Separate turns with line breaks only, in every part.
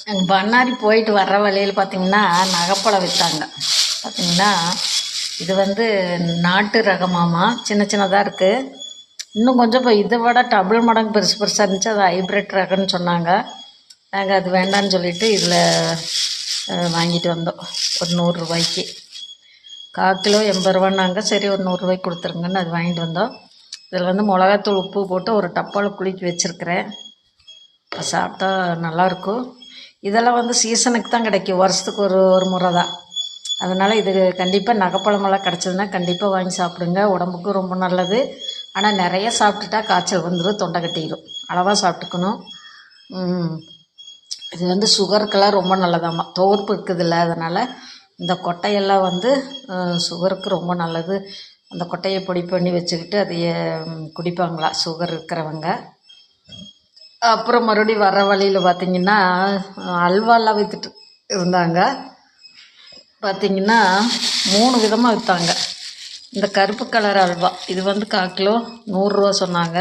அங்கே பண்ணாரி போயிட்டு வர்ற வழியில் பார்த்திங்கன்னா நகைப்பழம் விற்றாங்க. பார்த்திங்கன்னா இது வந்து நாட்டு ரகமாமா, சின்ன சின்னதாக இருக்குது. இன்னும் கொஞ்சம் இப்போ இதை விட டபுள் மடங்கு பெருசு பெருசாக இருந்துச்சு. அது ஹைப்ரிட் ரகம்னு சொன்னாங்க. நாங்கள் அது வேண்டான்னு சொல்லிவிட்டு இதில் வாங்கிட்டு வந்தோம். ஒரு 100 ரூபாய்க்கு 1/4 கிலோ 80 ரூபான்னாங்க. சரி ஒரு 100 ரூபாய்க்கு கொடுத்துருங்கன்னு அது வாங்கிட்டு வந்தோம். இதில் வந்து மிளகாத்தூள் உப்பு போட்டு ஒரு டப்பாவில் குளிக்க வச்சுருக்கிறேன். சாப்பிட்டா நல்லாயிருக்கும். இதெல்லாம் வந்து சீசனுக்கு தான் கிடைக்கும், வருஷத்துக்கு ஒரு ஒரு முறை தான். அதனால் இது கண்டிப்பாக நகைப்பழமெல்லாம் கிடச்சதுன்னா கண்டிப்பாக வாங்கி சாப்பிடுங்க. உடம்புக்கும் ரொம்ப நல்லது. ஆனால் நிறைய சாப்பிட்டுட்டா காய்ச்சல் வந்துடும், தொண்டை கட்டிடும். அளவாக சாப்பிட்டுக்கணும். இது வந்து சுகருக்கெல்லாம் ரொம்ப நல்லதாம்மா. துவர்ப்பு இருக்குதுல்ல, அதனால் இந்த கொட்டையெல்லாம் வந்து சுகருக்கு ரொம்ப நல்லது. அந்த கொட்டையை பொடி பண்ணி வச்சுக்கிட்டு அதையே குடிப்பாங்களா சுகர் இருக்கிறவங்க. அப்புறம் மறுபடியும் வர்ற வழியில் பார்த்திங்கன்னா அல்வாலாம் விற்றுட்டு இருந்தாங்க. பார்த்திங்கன்னா 3 விதமாக விற்றாங்க. இந்த கருப்பு கலர் அல்வா இது வந்து 1/4 கிலோ 100 ரூபா சொன்னாங்க.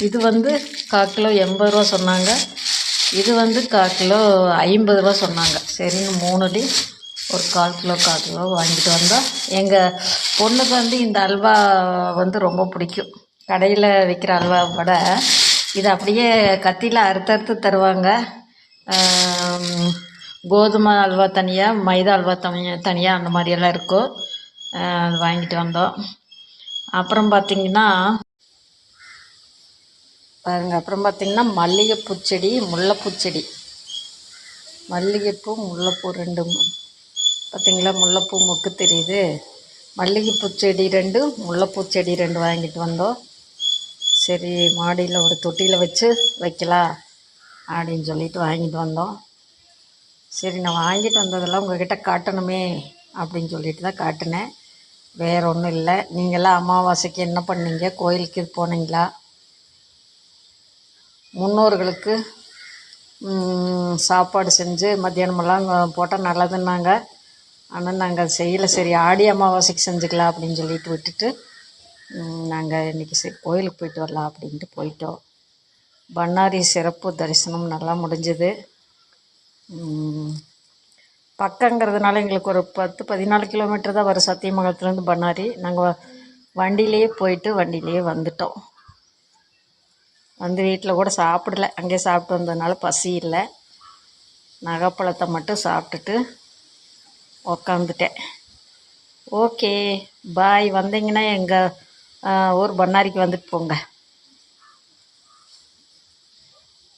இது வந்து 1/4 கிலோ 80 ரூபா சொன்னாங்க. இது வந்து 1/4 கிலோ 50 ரூபா சொன்னாங்க. சரின்னு 3 ஒரு 1/4 கிலோ 1/4 கிலோ வாங்கிட்டு வந்தோம். எங்கள் பொண்ணுக்கு வந்து இந்த அல்வா வந்து ரொம்ப பிடிக்கும். கடையில் விற்கிற அல்வாவை விட இது அப்படியே கத்தியில் அறுத்தறுத்து தருவாங்க. கோதுமை அல்வா தனியாக, மைதா அல்வா தனியாக அந்த மாதிரியெல்லாம் இருக்கும். அது வாங்கிட்டு வந்தோம். அப்புறம் பார்த்திங்கன்னா பாருங்கள், அப்புறம் பார்த்திங்கன்னா மல்லிகைப்பூ செடி, முல்லைப்பூ செடி. மல்லிகைப்பூ முல்லைப்பூ 2 பார்த்திங்களா, முல்லைப்பூ மொக்கு தெரியுது. மல்லிகைப்பூ செடி 2, முல்லைப்பூ செடி 2 வாங்கிட்டு வந்தோம். சரி மாடியில் ஒரு தொட்டியில் வச்சு வைக்கலாம் அப்படின்னு சொல்லிட்டு வாங்கிட்டு வந்தோம். சரி நான் வாங்கிட்டு வந்ததெல்லாம் உங்கள்கிட்ட காட்டணுமே அப்படின்னு சொல்லிட்டு தான் காட்டினேன். வேறு ஒன்றும் இல்லை. நீங்களாம் அமாவாசைக்கு என்ன பண்ணீங்க? கோயிலுக்கு போனீங்களா? முன்னோர்களுக்கு சாப்பாடு செஞ்சு மத்தியானமெல்லாம் போட்டால் நல்லதுன்னாங்க. ஆனால் நாங்கள் செய்யலை. சரி ஆடி அமாவாசைக்கு செஞ்சுக்கலாம் அப்படின்னு சொல்லிட்டு விட்டுட்டு நாங்கள் இன்றைக்கி சரி கோயிலுக்கு போயிட்டு வரலாம் அப்படின்ட்டு போயிட்டோம். பண்ணாரி சிறப்பு தரிசனம் நல்லா முடிஞ்சது. பக்கங்கிறதுனால எங்களுக்கு ஒரு 10-14 கிலோமீட்டர் தான் வரும் சத்தியமங்கலத்துலேருந்து பண்ணாரி. நாங்கள் வண்டியிலேயே போயிட்டு வண்டியிலேயே வந்துட்டோம். வந்து வீட்டில் கூட சாப்பிடல, அங்கேயே சாப்பிட்டு வந்ததுனால பசி இல்லை. நகைப்பழத்தை மட்டும் சாப்பிட்டுட்டு உக்காந்துட்டேன். Okay bye. வந்தீங்கன்னா எங்கள் ஊர் பண்ணாரிக்கு வந்துட்டு போங்க.